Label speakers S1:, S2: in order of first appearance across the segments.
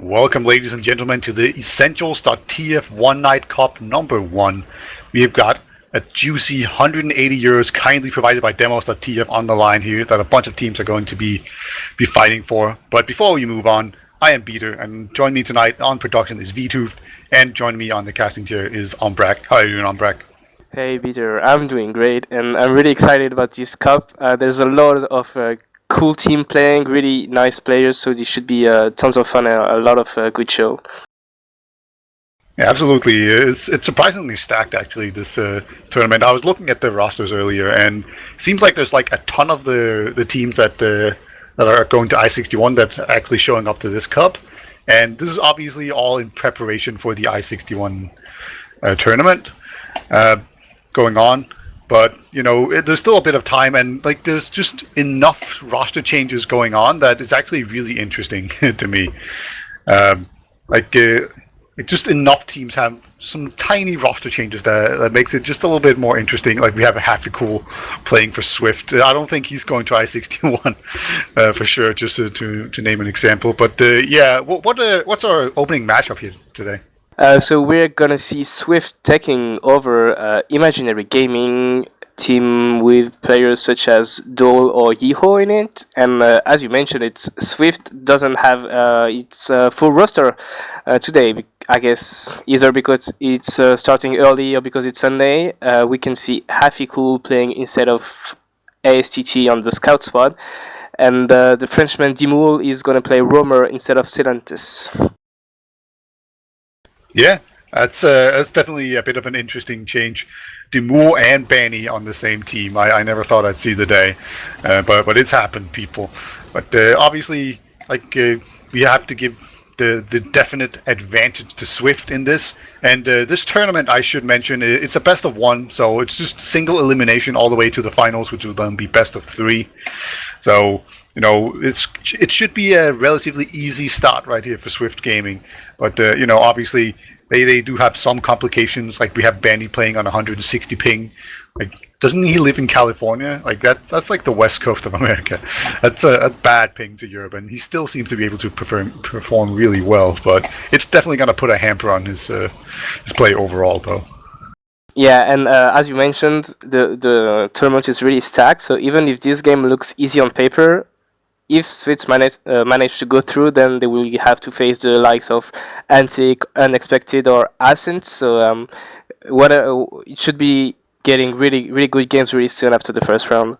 S1: Welcome, ladies and gentlemen, to the Essentials.TF One Night Cup number 1. We have got a juicy €180 kindly provided by Demos.tf on the line here that a bunch of teams are going to be fighting for. But before we move on, I am Peter, and joining me tonight on production is Wiethoofd, and joining me on the casting chair is Ombrack. How are you doing, Ombrack?
S2: Hey Peter, I'm doing great, and I'm really excited about this cup. There's a lot of cool team playing, really nice players, so this should be tons of fun and a lot of good show.
S1: Yeah, absolutely. It's surprisingly stacked, actually, this tournament. I was looking at the rosters earlier, and it seems like there's like a ton of the teams that are going to I-61 that are actually showing up to this cup. And this is obviously all in preparation for the I-61 tournament going on. But, you know, there's still a bit of time, and like there's just enough roster changes going on that it's actually really interesting to me. Just enough teams have some tiny roster changes that makes it just a little bit more interesting. Like we have a Happy Cool playing for SVIFT. I don't think he's going to I-61 for sure, just to name an example. But yeah, what's our opening matchup here today?
S2: So we're gonna see SVIFT taking over Imaginary Gaming team with players such as Dole or Yeehaw in it, and as you mentioned, it's SVIFT doesn't have its full roster today. I guess either because it's starting early or because it's Sunday. We can see Happy Cool playing instead of ASTT on the scout spot, and the Frenchman Dimoul is gonna play Roamer instead of Silentis.
S1: Yeah, that's definitely a bit of an interesting change. Dimoul and Banny on the same team. I never thought I'd see the day, but it's happened, people. But obviously, we have to give the definite advantage to SVIFT in this. And this tournament, I should mention, it's a best of 1, so it's just single elimination all the way to the finals, which will then be best of 3. So, you know, it should be a relatively easy start right here for SVIFT Gaming. But, you know, obviously, they do have some complications. Like, we have Banny playing on 160 ping. Like, doesn't he live in California? Like, that's like the west coast of America. That's a bad ping to Europe, and he still seems to be able to perform really well. But it's definitely going to put a hamper on his play overall, though.
S2: Yeah, and as you mentioned, the tournament is really stacked. So even if this game looks easy on paper, if SVIFT manage to go through, then they will have to face the likes of Antic, Unexpected, or Ascent. So it should be getting really good games really soon after the first round.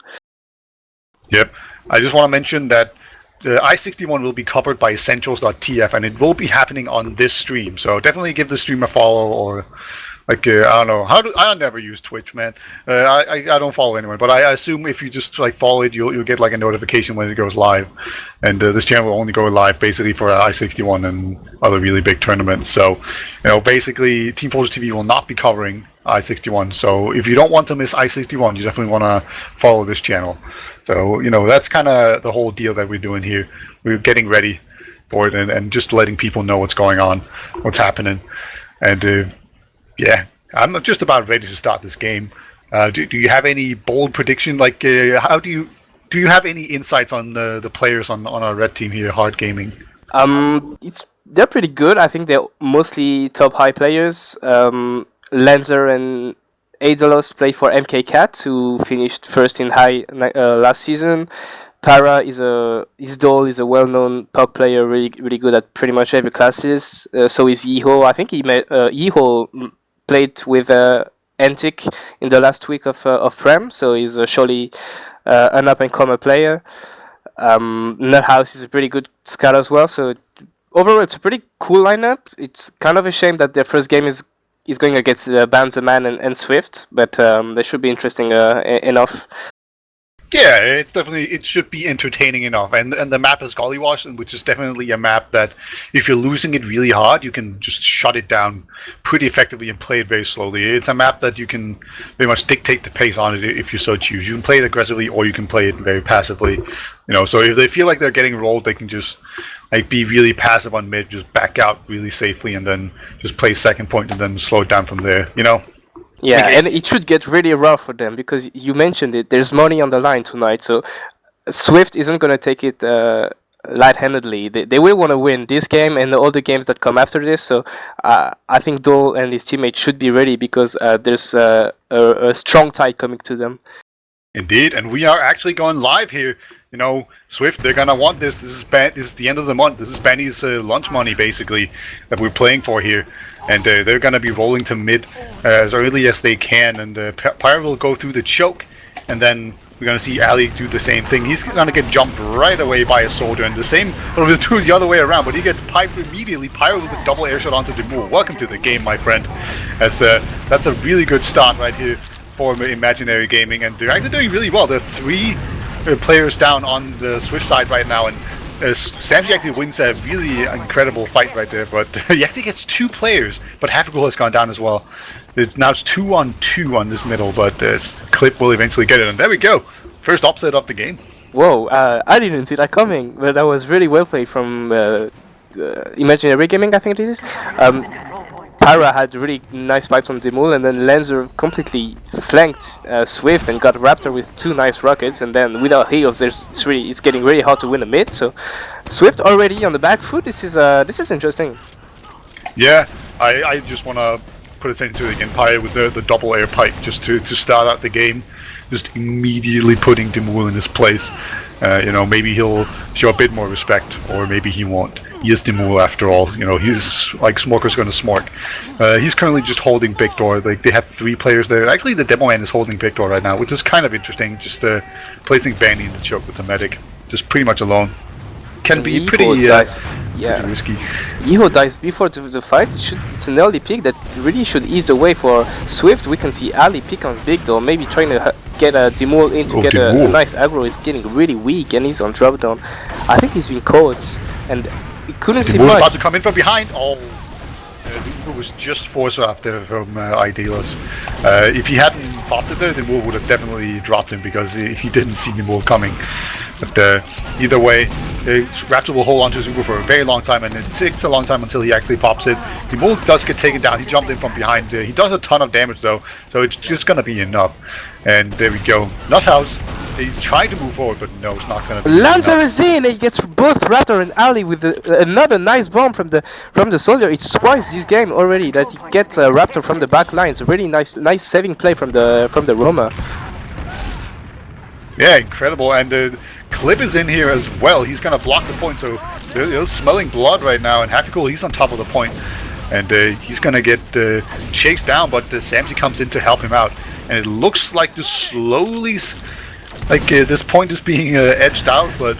S1: Yep. I just want to mention that the I-61 will be covered by Essentials.TF, and it will be happening on this stream. So definitely give the stream a follow, or like I don't know I never use Twitch, man. I don't follow anyone, but I assume if you just like follow it, you'll get like a notification when it goes live. And this channel will only go live basically for I-61 and other really big tournaments. So, you know, basically Team Fortress TV will not be covering I-61. So if you don't want to miss I-61, you definitely want to follow this channel. So, you know, that's kind of the whole deal that we're doing here. We're getting ready for it and just letting people know what's going on, what's happening. And yeah, I'm just about ready to start this game. Do you have any bold prediction? Like, how do you have any insights on the players on our red team here, Hard Gaming?
S2: They're pretty good. I think they're mostly top high players. Lanzer and Aidalos play for MK Cat, who finished first in high last season. Para his Dole is a well-known top player, really good at pretty much every classes. So is Yeehaw. I think Yeehaw played with Antic in the last week of Prem, so he's surely an up-and-comer player. Nuthouse is a pretty good scout as well, so overall it's a pretty cool lineup. It's kind of a shame that their first game is going against Banzerman and SVIFT, but they should be interesting enough.
S1: Yeah, it should be entertaining enough, and the map is Gollywash, which is definitely a map that if you're losing it really hard, you can just shut it down pretty effectively and play it very slowly. It's a map that you can very much dictate the pace on it if you so choose. You can play it aggressively, or you can play it very passively. You know, so if they feel like they're getting rolled, they can just like be really passive on mid, just back out really safely, and then just play second point and then slow it down from there. You know.
S2: Yeah, and it should get really rough for them because you mentioned it. There's money on the line tonight, so SVIFT isn't going to take it light-handedly. They will want to win this game and all the games that come after this. So I think Dole and his teammates should be ready because there's a strong tide coming to them.
S1: Indeed, and we are actually going live here. You know, Swift, they're gonna want this. This is the end of the month. This is Benny's lunch money, basically, that we're playing for here. And they're gonna be rolling to mid as early as they can. And Pyre will go through the choke, and then we're gonna see Ali do the same thing. He's gonna get jumped right away by a soldier, and the same, but we'll do it the other way around. But he gets piped immediately. Pyre with a double air shot onto Demul. Welcome to the game, my friend. As that's a really good start right here for Imaginary Gaming, and they're actually doing really well. They're 3 players down on the Swift side right now, and Samji actually wins a really incredible fight right there, but he actually gets 2 players, but Hafigul has gone down as well. Now it's 2-on-2 on this middle, but Clip will eventually get it, and there we go. First upset of the game.
S2: Whoa, I didn't see that coming, but that was really well played from Imaginary Gaming, I think it is. Pyra had really nice pipes on Demul, and then Lancer completely flanked Swift and got Raptor with 2 nice rockets, and then without heals, it's getting really hard to win a mid. So Swift already on the back foot. This is interesting.
S1: Yeah, I just want to put attention to it again. Pyre with the double air pipe just to start out the game, just immediately putting Demul in his place. You know, maybe he'll show a bit more respect, or maybe he won't. He is Demul after all. You know, he's like Smoker's going to smork. He's currently just holding big door. Like, they have 3 players there. Actually, the demo man is holding big door right now, which is kind of interesting. Just placing Bandy in the choke with the medic, just pretty much alone. Can be pretty risky.
S2: Yeho dies before the fight. It's an early pick that really should ease the way for Swift. We can see Ali pick on big door, maybe trying to get a Demul in to get a nice aggro. He's getting really weak and he's on drop down. I think he's been caught, and we couldn't see much.
S1: About to come in from behind. Oh, the Uber was just force up there from Idealos. If he hadn't popped it there, the Demul would have definitely dropped him because he didn't see the Demul coming. But either way, Raptor will hold on to his Uber for a very long time, and it takes a long time until he actually pops it. Demul does get taken down. He jumped in from behind. He does a ton of damage though, so it's just gonna be enough. And there we go. Nuthouse. He's trying to move forward, but no, it's not gonna be
S2: Lancer is in. He gets both Raptor and Ali with another nice bomb from the soldier. It's twice this game already that he gets Raptor from the back line. It's a really nice saving play from the Roma.
S1: Yeah, incredible. And Clip is in here as well. He's gonna block the point, so they're smelling blood right now. And Hafigul, he's on top of the point, and he's gonna get chased down. But Samsey comes in to help him out, and it looks like just slowly. This point is being edged out, but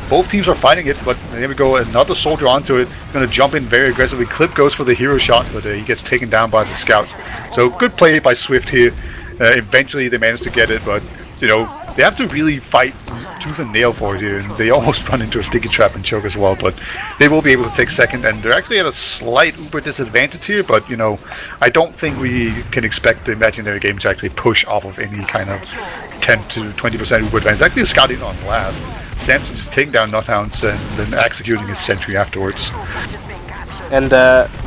S1: both teams are fighting it. But there we go, another soldier onto it, gonna jump in very aggressively. Clip goes for the hero shot, but he gets taken down by the scouts. So good play by Swift here. Eventually they managed to get it, but you know, they have to really fight tooth and nail for it here, and they almost run into a sticky trap and choke as well, but they will be able to take second, and they're actually at a slight uber disadvantage here, but you know, I don't think we can expect the Imaginary Game to actually push off of any kind of 10 to 20% uber advantage. Actually, a scout in on last. Samson just taking down Nuthounds and then executing his sentry afterwards.
S2: And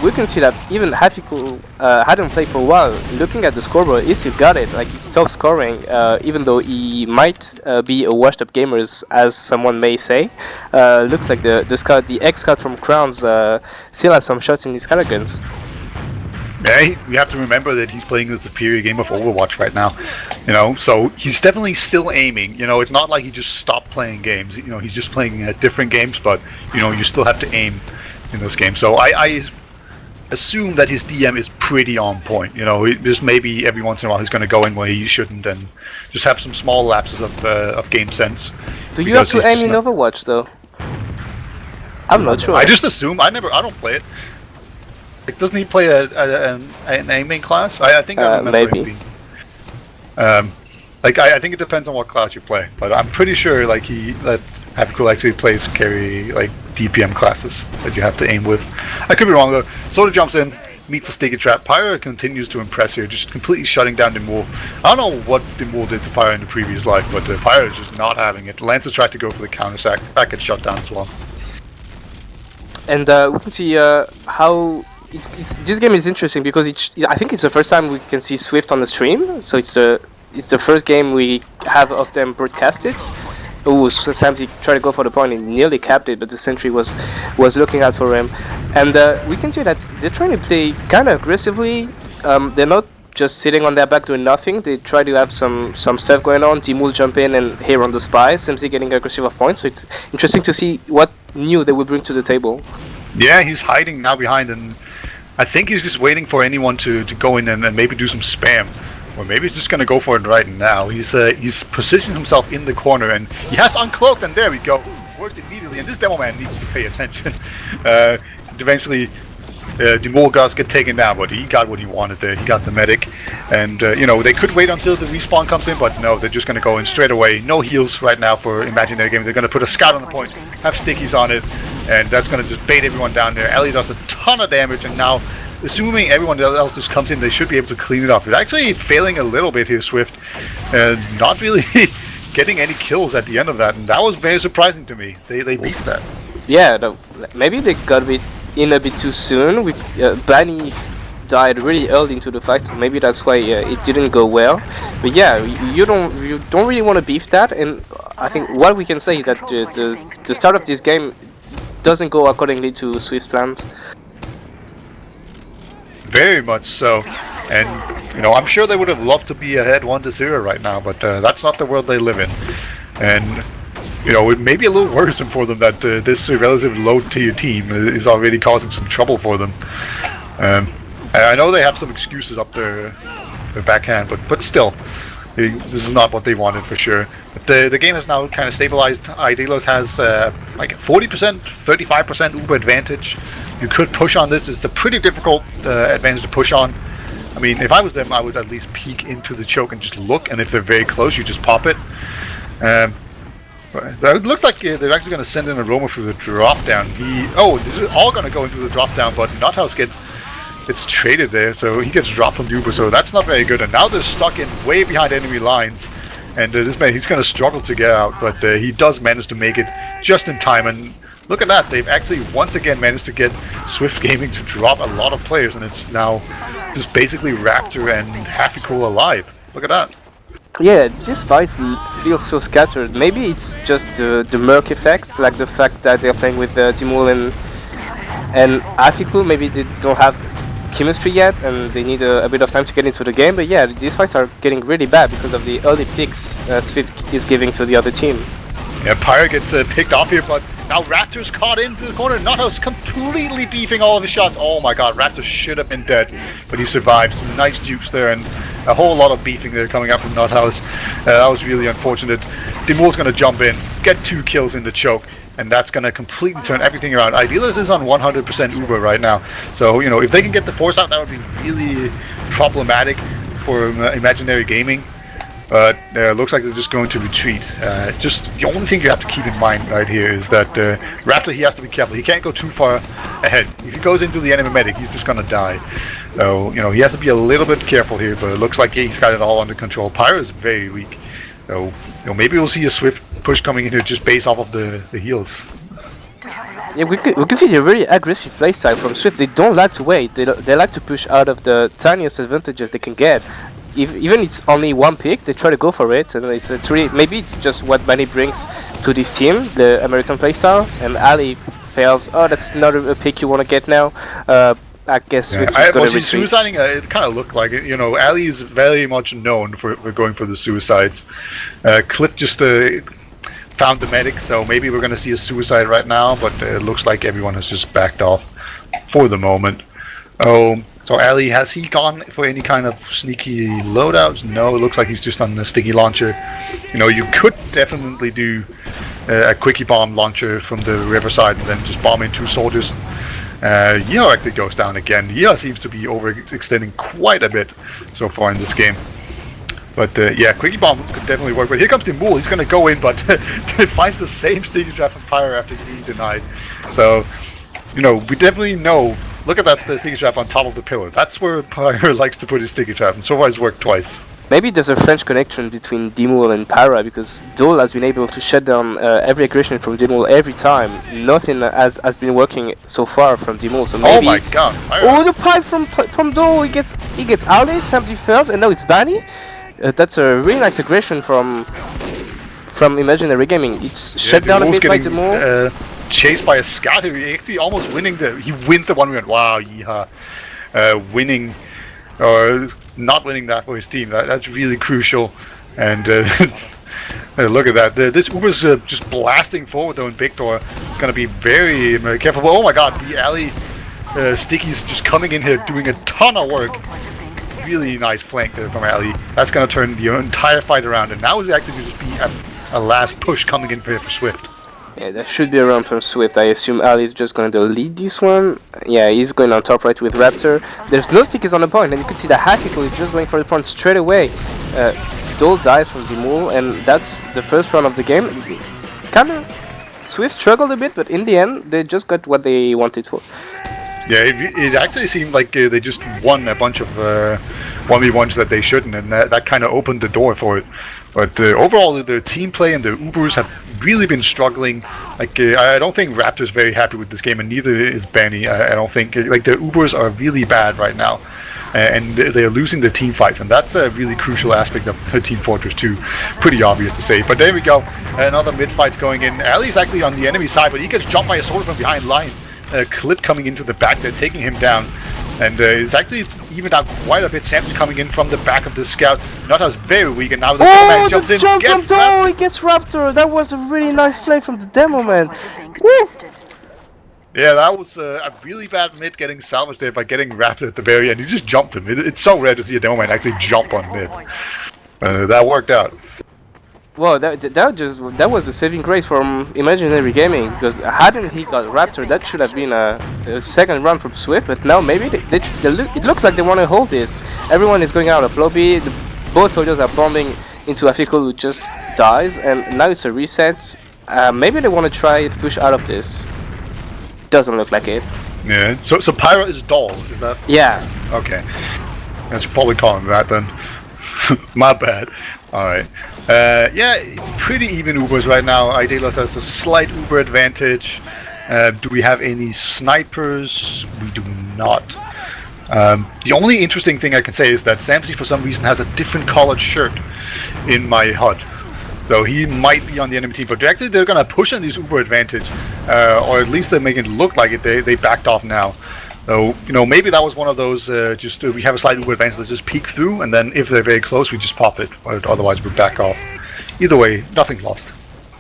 S2: we can see that even Hafigul hadn't played for a while. Looking at the scoreboard, he still got it. Like, he stopped scoring, even though he might be a washed-up gamer, as someone may say. Looks like the ex-scout from Crowns still has some shots in his guns.
S1: Yeah, we have to remember that he's playing the superior game of Overwatch right now, you know, so he's definitely still aiming. You know, it's not like he just stopped playing games. You know, he's just playing different games, but you know, you still have to aim in this game. So I assume that his DM is pretty on point. You know, just maybe every once in a while he's going to go in where he shouldn't and just have some small lapses of game sense.
S2: Do you have to aim in Overwatch though? I'm not sure.
S1: I just assume. I don't play it. Like, doesn't he play an aiming class? I think I remember
S2: maybe.
S1: him being. I think it depends on what class you play, but I'm pretty sure like that Hafigul actually plays carry like DPM classes that you have to aim with. I could be wrong though. Soldier jumps in, meets the sticky trap. Pyra continues to impress here, just completely shutting down Demul. I don't know what Demul did to Pyra in the previous life, but Pyra is just not having it. Lancer tried to go for the counter sack, that gets shut down as well.
S2: And we can see how this game is interesting because I think it's the first time we can see Swift on the stream. So it's the first game we have of them broadcasted. Oh, so Samsy tried to go for the point and nearly capped it, but the sentry was looking out for him. And we can see that they're trying to play kind of aggressively. They're not just sitting on their back doing nothing. They try to have some stuff going on. Team will jump in and here on the spy. Samsy getting aggressive of points, so it's interesting to see what new they will bring to the table.
S1: Yeah, he's hiding now behind, and I think he's just waiting for anyone to go in and maybe do some spam. Or maybe he's just going to go for it right now. He's positioned himself in the corner, and he has uncloaked, and there we go. Works immediately, and this demo man needs to pay attention. Eventually, Demol does get taken down, but he got what he wanted there. He got the medic, and they could wait until the respawn comes in, but no, they're just going to go in straight away. No heals right now for Imaginary Gaming. They're going to put a scout on the point, have stickies on it, and that's going to just bait everyone down there. Ellie does a ton of damage, and now, assuming everyone else just comes in, they should be able to clean it up. It's actually failing a little bit here, Swift. Not really getting any kills at the end of that, and that was very surprising to me. They beat that.
S2: Yeah, maybe they got a bit too soon. With Bunny died really early into the fight, so maybe that's why it didn't go well. But yeah, you don't really want to beef that, and I think what we can say is that the start of this game doesn't go accordingly to Swift's plans.
S1: Very much so, and I'm sure they would have loved to be ahead 1-0 right now, but that's not the world they live in. And it may be a little worrisome for them that this relatively low-tier team is already causing some trouble for them. I know they have some excuses up their backhand, but still, this is not what they wanted for sure. But the game has now kind of stabilized. Idealos has like 40%, 35% Uber advantage. You could push on this. It's a pretty difficult advantage to push on. I mean, if I was them, I would at least peek into the choke and just look, and if they're very close, you just pop it. It looks like they're actually going to send in a roamer through the drop down. This is all going to go into the drop down, but Nuthouse gets traded there, so he gets dropped from the Uber, so that's not very good. And now they're stuck in way behind enemy lines, and this man, he's going to struggle to get out, but he does manage to make it just in time. And look at that, they've actually once again managed to get Swift Gaming to drop a lot of players, and it's now just basically Raptor and Happy Cool alive. Look at that.
S2: Yeah, this fight feels so scattered. Maybe it's just the Merc effect, like the fact that they're playing with Dimul and Afikul. Maybe they don't have chemistry yet, and they need a bit of time to get into the game. But yeah, these fights are getting really bad because of the early picks Swift is giving to the other team.
S1: Yeah, Pyre gets picked off here, but now Raptor's caught into the corner. Nuthouse completely beefing all of his shots. Oh my god, Raptor should have been dead, but he survived. Some nice jukes there, and a whole lot of beefing there coming up from Nuthouse. That was really unfortunate. Dimul's going to jump in, get 2 kills in the choke, and that's going to completely turn everything around. Idealis is on 100% Uber right now, so if they can get the force out, that would be really problematic for Imaginary Gaming. But looks like they're just going to retreat. Just the only thing you have to keep in mind right here is that Raptor, he has to be careful. He can't go too far ahead. If he goes into the enemy medic, he's just gonna die. So he has to be a little bit careful here. But it looks like he's got it all under control. Pyro is very weak, so maybe we'll see a Swift push coming in here just based off of the heals.
S2: Yeah, we can see a very aggressive playstyle from Swift. They don't like to wait. They like to push out of the tiniest advantages they can get. Even it's only one pick, they try to go for it, and it's really, maybe it's just what Bunny brings to this team, the American playstyle, and Ali fails. Oh, that's not a pick you want to get now. I guess
S1: yeah, was he suiciding? It kind of looked like it. Ali is very much known for going for the suicides. Clip just found the medic, so maybe we're going to see a suicide right now, but it looks like everyone has just backed off for the moment. So Ali, has he gone for any kind of sneaky loadouts? No, it looks like he's just on the sticky launcher. You could definitely do a quickie bomb launcher from the riverside and then just bomb in 2 soldiers. Yeo actually goes down again. Yeo seems to be overextending quite a bit so far in this game. But yeah, quickie bomb could definitely work. But here comes Dimul. He's going to go in, but finds the same sticky trap from Pyre after being denied. So, we definitely know. Look at that sticky trap on top of the pillar. That's where Pyre likes to put his sticky trap, and so far it's worked twice.
S2: Maybe there's a French connection between Dimul and Pyra, because Dole has been able to shut down every aggression from Dimul every time. Nothing has been working so far from Dimul, so maybe...
S1: Oh my god!
S2: Oh, the pipe from Dole! He gets Ali, somebody fails, and now it's Bunny. That's a really nice aggression from from Imaginary Gaming. It's shut down a bit by Demul.
S1: Chased by a scout. He actually almost winning he wins the 1v1. Wow, yeehaw. Winning, or not winning that for his team. That's really crucial. And look at that. This Uber's just blasting forward though in big door. It's going to be very careful. Oh my god, the alley Sticky's just coming in here doing a ton of work. Really nice flank there from Ali. That's going to turn the entire fight around. And now it's actually just be a last push coming in for Swift.
S2: Yeah, that should be a run from Swift. I assume Ali is just going to lead this one. Yeah, he's going on top right with Raptor. There's no stickies on the point, and you can see the Hackle is just going for the point straight away. Dole dies from Demul, and that's the first run of the game. Kinda, Swift struggled a bit, but in the end, they just got what they wanted for.
S1: Yeah, it actually seemed like they just won a bunch of 1v1s that they shouldn't, and that kind of opened the door for it. But overall, the team play and the Ubers have really been struggling. Like, I don't think Raptor's very happy with this game, and neither is Benny. I don't think. Like, the Ubers are really bad right now, and they're losing the team fights, and that's a really crucial aspect of Team Fortress 2. Pretty obvious to say. But there we go. Another mid-fight's going in. Ali's actually on the enemy side, but he gets jumped by a soldier from behind line. Clip coming into the back, they're taking him down, and it's actually evened out quite a bit. Samson coming in from the back of the scout. Nothouse very weak, and now the demo man jumps in.
S2: Jump from Dole, he gets Raptor. That was a really nice play from the demo man.
S1: Yeah, that was a really bad mid getting salvaged there by getting Raptor at the very end. You just jumped him. It's so rare to see a demo man actually jump on mid. That worked out.
S2: Well, that was a saving grace from Imaginary Gaming, because hadn't he got Raptor, that should have been a second run from Swift. But now maybe it looks like they want to hold this. Everyone is going out of lobby. Both soldiers are bombing into a vehicle who just dies, and now it's a reset. Maybe they want to try to push out of this. Doesn't look like it.
S1: Yeah. So Pyro is Dole, is that?
S2: Yeah.
S1: Okay. That's probably calling that then. My bad. Alright. Yeah, it's pretty even Ubers right now. Idealos has a slight Uber advantage. Do we have any snipers? We do not. The only interesting thing I can say is that Samsey for some reason has a different colored shirt in my HUD. So he might be on the enemy team, but they're going to push on this Uber advantage. Or at least they're making it look like it. They backed off now. So, you know, maybe that was one of those, we have a slight Uber advantage, let's just peek through, and then if they're very close, we just pop it, or otherwise we back off. Either way, nothing lost.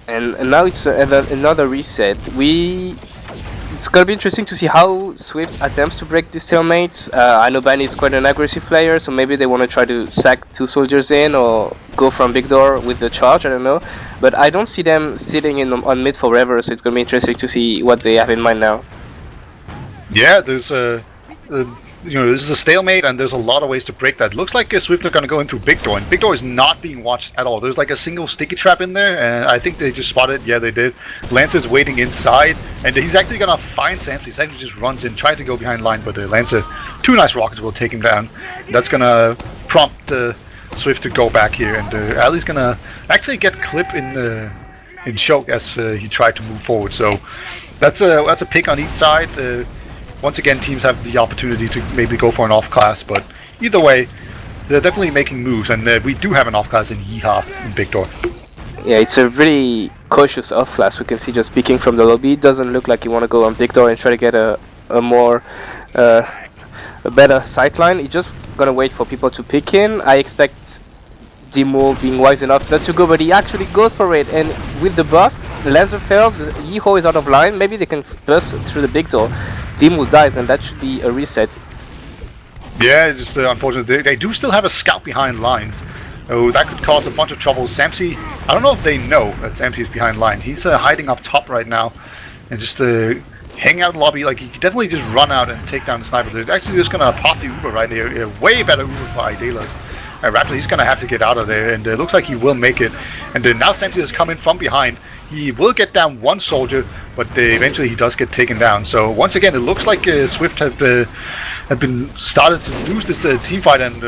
S2: And now it's another reset. It's gonna be interesting to see how Swift attempts to break this stalemate. I know Benny is quite an aggressive player, so maybe they want to try to sack 2 soldiers in, or go from big door with the charge, I don't know. But I don't see them sitting on mid forever, so it's gonna be interesting to see what they have in mind now.
S1: Yeah, there's this is a stalemate, and there's a lot of ways to break that. Looks like Swift are going to go in through big door, and big door is not being watched at all. There's like a single sticky trap in there, and I think they just spotted. Yeah, they did. Lancer's waiting inside, and he's actually going to find Samson. Samson just runs in, tries to go behind line, but Lancer, 2 nice rockets will take him down. That's going to prompt Swift to go back here, and Ali's going to actually get clip in choke as he tried to move forward. So that's a pick on each side. Once again, teams have the opportunity to maybe go for an off-class, but either way, they're definitely making moves, and we do have an off-class in Yeehaw in Big Door.
S2: Yeah, it's a really cautious off-class. We can see just peeking from the lobby. It doesn't look like you want to go on Big Door and try to get a better sightline. He's just gonna wait for people to pick in. I expect Demo being wise enough not to go, but he actually goes for it, and with the buff, the Lancer fails, Yeehaw is out of line. Maybe they can burst through the Big Door. Demo dies, and that should be a reset.
S1: Yeah, it's just unfortunate. They do still have a scout behind lines. Oh, that could cause a bunch of trouble. Samsey, I don't know if they know that Samsey is behind line. He's hiding up top right now, and just hang out in lobby. Like, he could definitely just run out and take down the sniper. They're actually just gonna pop the Uber right here. A way better Uber for Idealas. Raptor, he's gonna have to get out of there, and it looks like he will make it. And now Samsey is coming from behind. He will get down 1 soldier, but eventually he does get taken down. So once again, it looks like Swift have been started to lose this team fight, and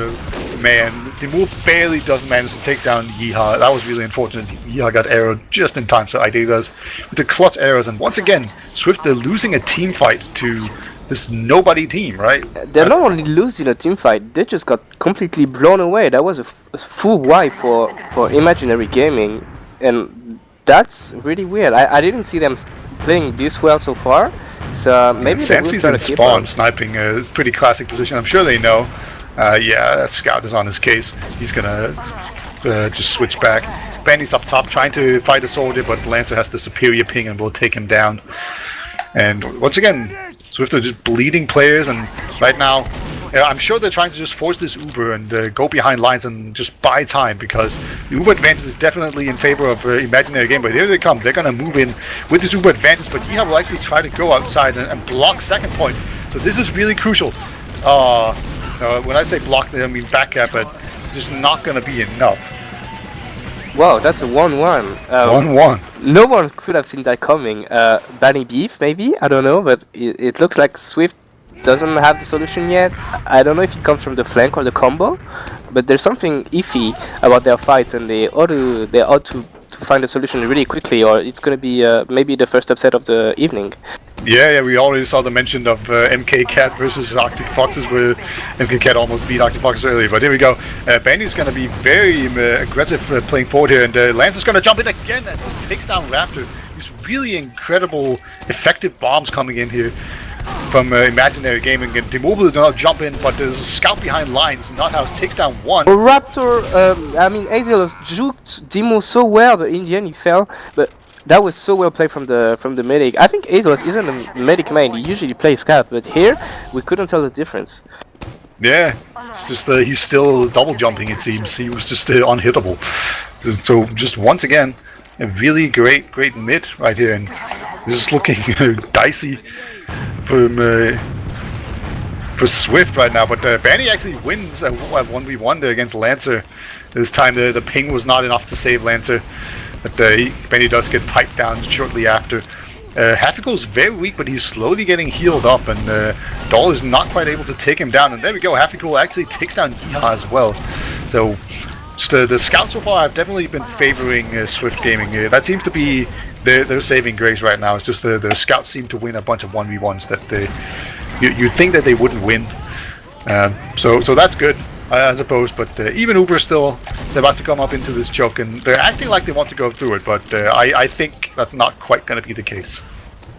S1: man, Demo barely doesn't manage to take down Yeehaw. That was really unfortunate. Yeehaw got arrowed just in time, so Idealas with the clutch arrows. And once again, Swift are losing a team fight to this nobody team, right?
S2: They're not only losing a team fight, they just got completely blown away. That was a full wipe for Imaginary Gaming, and That's really weird. I didn't see them playing this well so far. So maybe they will
S1: Sentry's
S2: try
S1: in
S2: to keep
S1: spawn,
S2: on.
S1: sniping a pretty classic position. I'm sure they know. Yeah, Scout is on his case. He's gonna just switch back. Benny's up top trying to fight a soldier, but Lancer has the superior ping and will take him down. And once again, Swift are just bleeding players, and right now, I'm sure they're trying to just force this Uber and go behind lines and just buy time, because the Uber advantage is definitely in favor of Imaginary Game. But here they come, they're gonna move in with this Uber advantage, but Yiha will actually try to go outside and block second point. So this is really crucial. When I say block, I mean back up, but it's just not gonna be enough.
S2: Wow, that's a 1-1.
S1: 1-1.
S2: No one could have seen that coming. Banny Beef, maybe? I don't know, but it looks like Swift doesn't have the solution yet. I don't know if it comes from the flank or the combo, but there's something iffy about their fights, and they ought to find a solution really quickly, or it's going to be maybe the first upset of the evening.
S1: Yeah, we already saw the mention of MK Cat versus Arctic Foxes, where MK Cat almost beat Arctic Foxes earlier. But here we go. Bandy's going to be very aggressive playing forward here, and Lancer's going to jump in again and just takes down Raptor. These really incredible, effective bombs coming in here from Imaginary Gaming, and Demobile did not jump in, but there's a scout behind lines. Nothouse takes down one.
S2: Well, Raptor, Adelos juked Demo so well, but in the end he fell. But that was so well played from the medic. I think Adelos isn't a medic main. He usually plays scout, but here we couldn't tell the difference.
S1: Yeah, it's just he's still double jumping. It seems he was just unhittable. So just once again, a really great mid right here, and this is looking dicey for Swift right now. But Banny actually wins at 1v1 there against Lancer. This time the ping was not enough to save Lancer, but Banny does get piped down shortly after. Hafiko is very weak, but he's slowly getting healed up, and Doll is not quite able to take him down. And there we go, Hafiko actually takes down Yiha as well. So the scouts so far have definitely been favoring Swift Gaming. That seems to be their saving grace right now. It's just the scouts seem to win a bunch of 1v1s that you'd think that they wouldn't win. So that's good, I suppose. But even Uber still, they're about to come up into this choke, and they're acting like they want to go through it. But I think that's not quite going to be the case.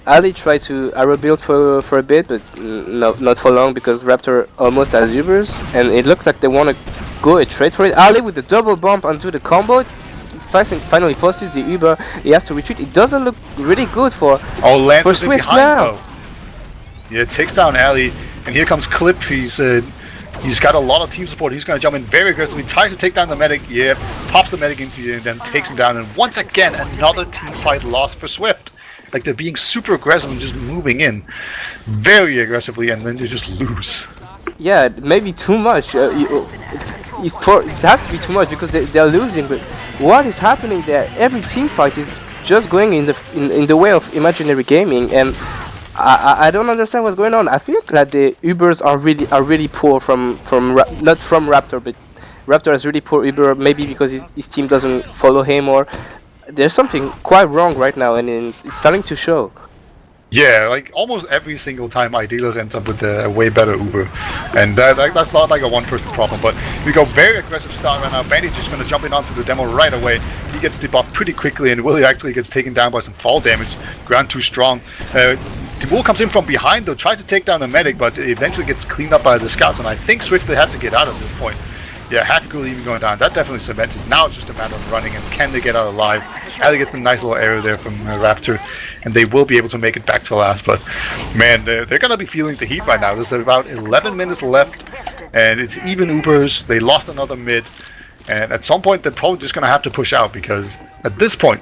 S2: Ali tried to arrow build for a bit, but not for long, because Raptor almost has Ubers, and it looks like they want to go straight for it. Ali with the double bump onto the combo. Finally forces the Uber. He has to retreat. It doesn't look really good for
S1: Lancer's
S2: Swift
S1: behind
S2: now.
S1: though. Yeah, takes down Ali, and here comes Clip. He's got a lot of team support. He's going to jump in very aggressively, tries to take down the medic. Yeah, pops the medic into you and then takes him down. And once again, another team fight lost for Swift. Like, they're being super aggressive and just moving in very aggressively, and then they just lose.
S2: Yeah, maybe too much. It has to be too much, because they're losing. But what is happening there? Every team fight is just going in the way of Imaginary Gaming, and I don't understand what's going on. I feel that the Ubers are really poor not from Raptor, but Raptor has really poor Uber. Maybe because his team doesn't follow him, or there's something quite wrong right now, and it's starting to show.
S1: Yeah, like almost every single time Idealis ends up with a way better Uber, and that's not like a one-person problem. But we go very aggressive start right now. Bandy's just going to jump in onto the demo right away. He gets debuffed pretty quickly, and Willie actually gets taken down by some fall damage. Ground too strong. Timur comes in from behind though, tries to take down the medic, but eventually gets cleaned up by the scouts, and I think Swift they have to get out at this point. Yeah, Hafiko even going down. That definitely cements it. Now it's just a matter of running, and can they get out alive? Ali gets a nice little arrow there from Raptor, and they will be able to make it back to last. But man, they're going to be feeling the heat right now. There's about 11 minutes left, and it's even Ubers. They lost another mid, and at some point they're probably just going to have to push out, because at this point,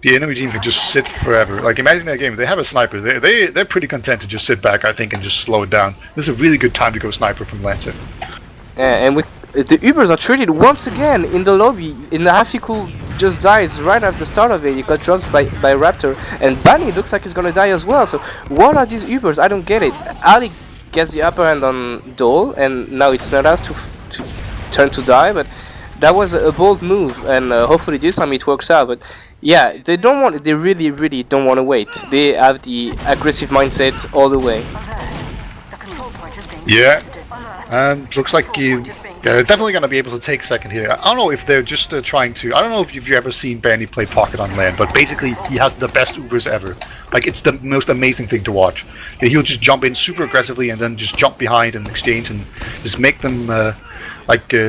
S1: the enemy team can just sit forever. Like, imagine that game. They have a sniper. They're pretty content to just sit back, I think, and just slow it down. This is a really good time to go sniper from Lancer.
S2: And with the Ubers are treated once again in the lobby. In the Hafiko just dies right at the start of it. He got dropped by Raptor, and Banny looks like he's gonna die as well. So what are these Ubers? I don't get it. Ali gets the upper hand on Dole, and now it's not us to turn to die. But that was a bold move, and hopefully this time it works out. But yeah, they really don't want to wait. They have the aggressive mindset all the way.
S1: Yeah, Looks like they're definitely going to be able to take second here. I don't know if they're just trying to. I don't know if you've ever seen Benny play Pocket on land, but basically he has the best Ubers ever. Like, it's the most amazing thing to watch. He'll just jump in super aggressively and then just jump behind and exchange and just make them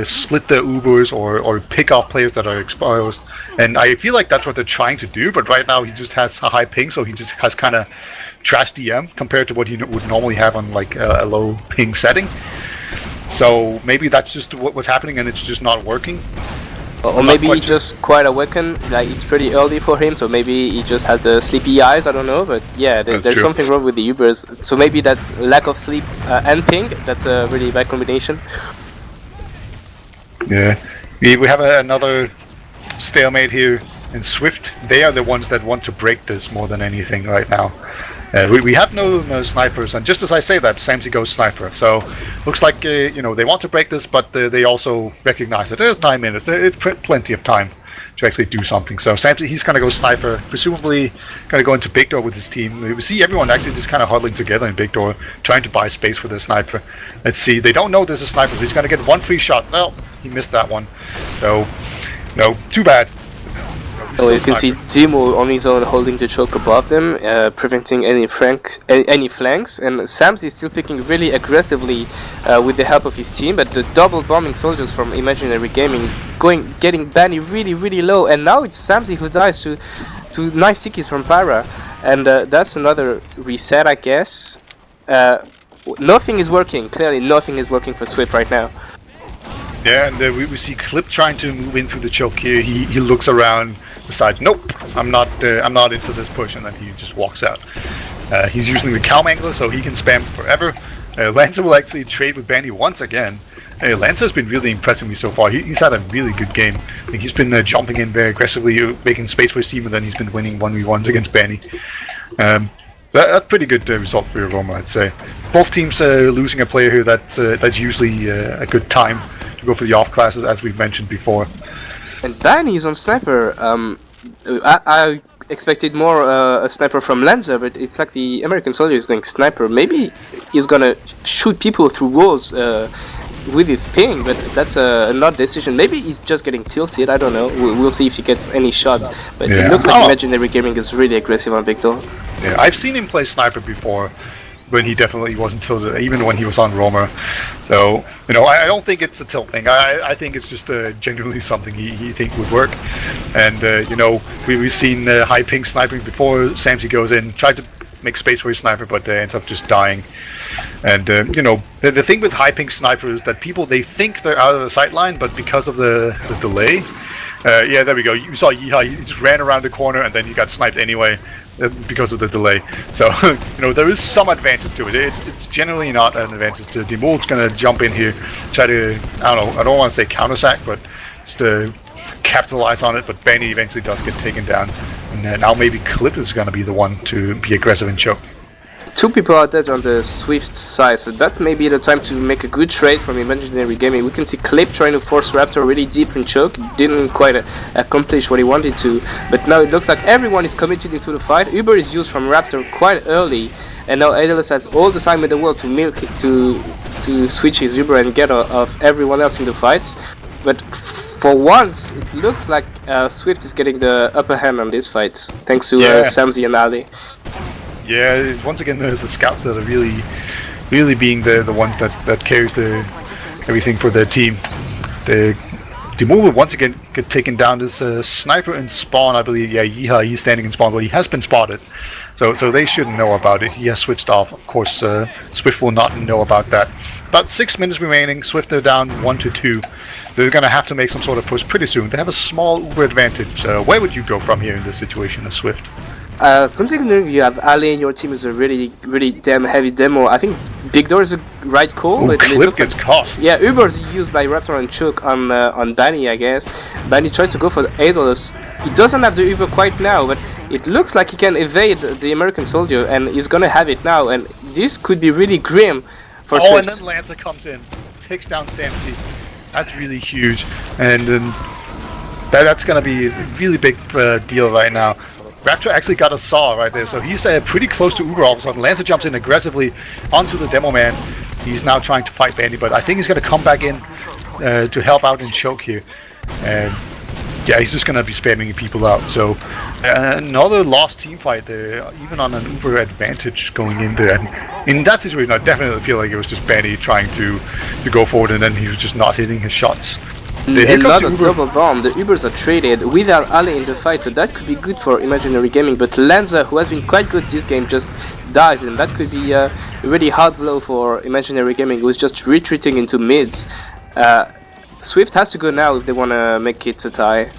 S1: split the Ubers or pick off players that are exposed. And I feel like that's what they're trying to do, but right now he just has a high ping, so he just has kind of trash DM compared to what he would normally have on like a low ping setting. So maybe that's just what's happening, and it's just not working.
S2: Or maybe he just quite awakened, like it's pretty early for him, so maybe he just had the sleepy eyes, I don't know, but yeah, there's something wrong with the Ubers. So maybe that's lack of sleep and ping, that's a really bad combination.
S1: Yeah, we have another stalemate here in SVIFT. They are the ones that want to break this more than anything right now. We have no snipers, and just as I say that, Samsey goes sniper. So looks like they want to break this, but they also recognize that there's 9 minutes. It's plenty of time to actually do something. So Samsey, he's gonna go sniper, presumably gonna go into big door with his team. We see everyone actually just kind of huddling together in big door, trying to buy space for the sniper. Let's see, they don't know this is sniper, so he's gonna get one free shot. Well, he missed that one. So no, too bad.
S2: So you can see Demo on his own holding the choke above them, preventing any flanks, and Samsey is still picking really aggressively with the help of his team, but the double bombing soldiers from Imaginary Gaming getting Banny really low, and now it's Samsey who dies to nice stickies from Pyra, and that's another reset, I guess. Nothing is working, clearly nothing is working for SVIFT right now.
S1: Yeah, and we see Clip trying to move in through the choke here. He looks around, decides, nope, I'm not into this push, and then he just walks out. He's using the Calm Angler, so he can spam forever. Lancer will actually trade with Bandy once again. Lancer's been really impressing me so far. He's had a really good game. I mean, he's been jumping in very aggressively, making space for his team, and then he's been winning 1v1s against Bandy. That's pretty good result for Roma, I'd say. Both teams losing a player here that's usually a good time to go for the off classes, as we've mentioned before.
S2: And Banny is on sniper. I expected more a sniper from Lanza, but it's like the American soldier is going sniper. Maybe he's gonna shoot people through walls with his ping, but that's an odd decision. Maybe he's just getting tilted, I don't know. We'll see if he gets any shots. But it looks like Imaginary Gaming is really aggressive on Victor.
S1: Yeah, I've seen him play sniper before, when he definitely wasn't tilted, even when he was on Roma. So, I don't think it's a tilt thing. I think it's just genuinely something he thinks would work. And, we've seen high ping sniping before. Samsey goes in, tried to make space for his sniper, but ends up just dying. And, the thing with high ping sniper is that people, they think they're out of the sight line, but because of the delay, yeah, there we go. You saw Yeehaw, he just ran around the corner and then he got sniped anyway because of the delay. So, there is some advantage to it. It's generally not an advantage to Demul's gonna jump in here, try to, I don't want to say counter-sack, but just to capitalize on it, but Benny eventually does get taken down. And now maybe Clip is gonna be the one to be aggressive and choke.
S2: Two people are dead on the SVIFT side, so that may be the time to make a good trade from Imaginary Gaming. We can see Clip trying to force Raptor really deep in choke, didn't quite accomplish what he wanted to, but now it looks like everyone is committed into the fight. Uber is used from Raptor quite early, and now Aedelus has all the time in the world to milk it, to switch his Uber and get off everyone else in the fight. But for once, it looks like SVIFT is getting the upper hand on this fight, thanks to Samsey and Ali.
S1: Yeah, once again the scouts that are really being the one that carries everything for their team. The Demul will once again get taken down. This sniper in spawn, I believe. Yeah, Yeehaw, he's standing in spawn, but he has been spotted. So they shouldn't know about it. He has switched off. Of course, SVIFT will not know about that. About 6 minutes remaining. SVIFT are down 1-2. They're going to have to make some sort of push pretty soon. They have a small Uber advantage. Where would you go from here in this situation as SVIFT?
S2: Considering you have Ali and your team is a really damn heavy demo, I think Big Door is a right call.
S1: Ooh, Clip gets caught.
S2: Yeah, Uber is used by Raptor and Choke on Banny, I guess. Banny tries to go for the Aedelus. He doesn't have the Uber quite now, but it looks like he can evade the American soldier, and he's gonna have it now. And this could be really grim for SVIFT.
S1: And then Lancer comes in, takes down Samsey. That's really huge, and then that's gonna be a really big deal right now. Raptor actually got a saw right there, so he's pretty close to Uber all of a sudden. Lancer jumps in aggressively onto the demo man. He's now trying to fight Benny, but I think he's going to come back in to help out and choke here. And yeah, he's just going to be spamming people out. So another lost team fight there, even on an Uber advantage going in there. And in that situation, I definitely feel like it was just Benny trying to go forward, and then he was just not hitting his shots.
S2: Another double bomb. The Ubers are traded without Ali in the fight, so that could be good for Imaginary Gaming. But Lanza, who has been quite good this game, just dies, and that could be a really hard blow for Imaginary Gaming, who's just retreating into mids. Swift has to go now if they want to make it a tie.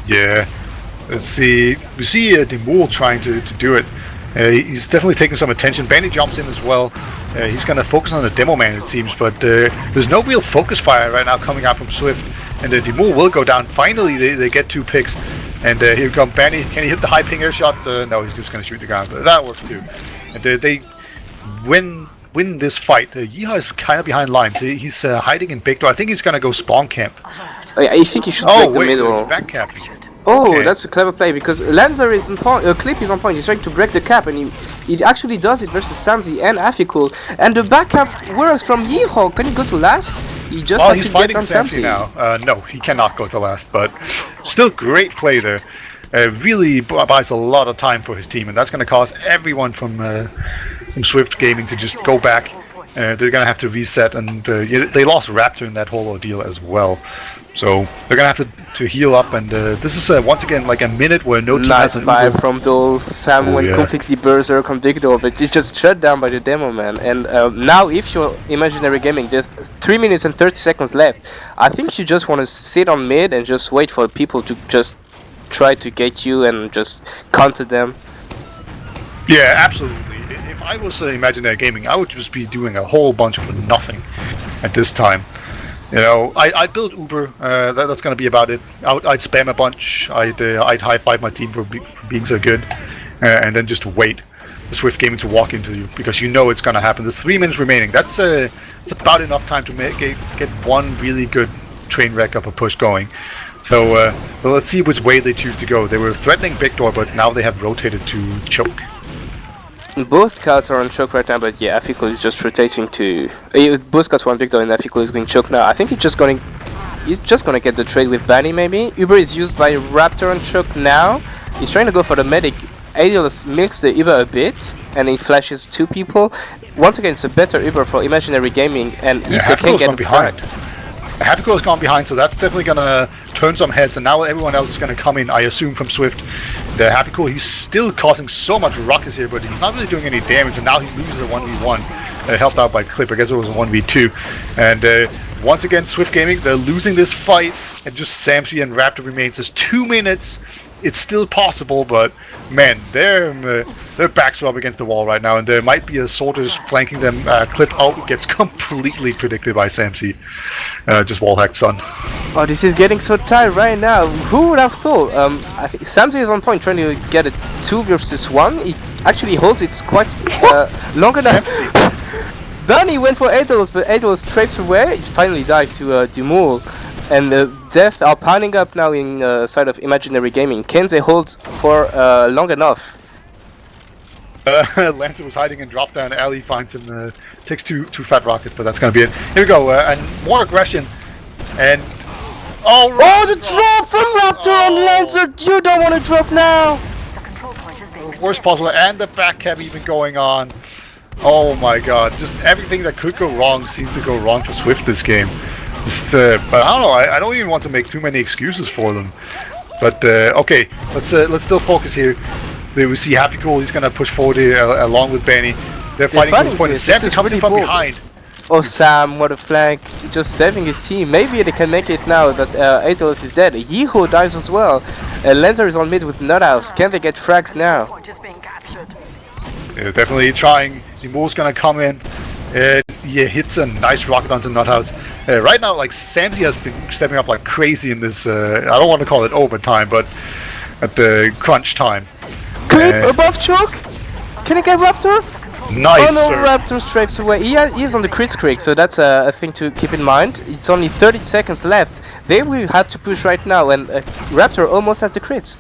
S1: Yeah, let's see. We see Demul trying to do it. He's definitely taking some attention. Benny jumps in as well. He's going to focus on the demo man, it seems, but there's no real focus fire right now coming out from Swift. And the Demul will go down. Finally, they get 2 picks. And here comes Benny. Can he hit the high pinger shots? No, he's just going to shoot the ground, but that works too. And they win this fight. Yeehaw is kind of behind lines. He's hiding in big door. I think he's going to go spawn camp.
S2: I think he should break the middle.
S1: He's back capping.
S2: Oh, okay. That's a clever play, because Lanza is on point, Clip is on point, he's trying to break the cap, and he actually does it versus Samzy and Afikul. And the back cap works from Yeehaw. Can he go to last? He just
S1: well, he's fighting Samzy now. No, he cannot go to last, but still great play there. Really buys a lot of time for his team, and that's going to cause everyone from Swift Gaming to just go back. They're going to have to reset, and they lost Raptor in that whole ordeal as well. So they're gonna have to heal up, and this is once again like a minute where no team has an
S2: Nice vibe from Dole. Sam went completely berserk on Big Dole, but it's just shut down by the demo man. And now, if you're Imaginary Gaming, there's 3 minutes and 30 seconds left. I think you just want to sit on mid and just wait for people to just try to get you and just counter them.
S1: Yeah, absolutely. If I was Imaginary Gaming, I would just be doing a whole bunch of nothing at this time. You know, I'd build Uber. That's going to be about it. I'd spam a bunch. I'd high five my team for being so good, and then just wait for Swift Gaming to walk into you, because you know it's going to happen. There's 3 minutes remaining. That's it's about enough time to get one really good train wreck of a push going. So well, let's see which way they choose to go. They were threatening Big Door, but now they have rotated to choke.
S2: Both cards are on choke right now, but yeah, Afikul is just rotating to. Both cards want Victor, and Afikul is going choke now. I think he's just going to get the trade with Vanny maybe. Uber is used by Raptor on choke now. He's trying to go for the medic. Adios milks the Uber a bit, and he flashes 2 people. Once again, it's a better Uber for Imaginary Gaming, and if they can get behind.
S1: Happyco has gone behind, so that's definitely going to turn some heads, and now everyone else is going to come in, I assume, from Swift. The Happyco, he's still causing so much ruckus here, but he's not really doing any damage, and now he loses a 1v1, helped out by Clip. I guess it was a 1v2. And once again, Swift Gaming, they're losing this fight, and just Samzy and Raptor remains. There's 2 minutes. It's still possible, but man, their backs are up against the wall right now, and there might be a soldier flanking them. Clip out gets completely predicted by Samzy. Just wall hack son.
S2: Oh, this is getting so tight right now. Who would have thought? I think Samzy is on point, trying to get a 2 versus 1. He actually holds it quite long enough. Bernie went for Eidos, but Eidos strafes away. It finally dies to Demul. And the Death are piling up now in side of Imaginary Gaming. Can they hold for long enough?
S1: Lancer was hiding in drop down. Ali finds him, takes two fat rockets, but that's gonna be it. Here we go, and more aggression. And
S2: the drop from Raptor on Lancer! You don't want to drop now!
S1: Worst possible, and the back cab even going on. Oh my god, just everything that could go wrong seems to go wrong for Swift this game. But I don't know. I don't even want to make too many excuses for them. But okay, let's still focus here. We see Happy Cool. He's gonna push forward here along with Benny. They're fighting to this point. Sam is coming from behind.
S2: Oh, Sam, what a flank! Just saving his team. Maybe they can make it now that Eidos is dead. Yeehaw dies as well. Lancer is on mid with Nuthouse. Can they get frags now?
S1: Yeah, definitely trying. Demul's gonna come in. He hits a nice rocket onto Nuthouse. Right now, like, Samzy has been stepping up like crazy in this, I don't want to call it overtime, but at the crunch time.
S2: Clip above choke? Can I get Raptor?
S1: Nice,
S2: Oh no,
S1: sir.
S2: Raptor strafes away. He is on the crit streak, so that's a thing to keep in mind. It's only 30 seconds left. They will have to push right now, and Raptor almost has the crits.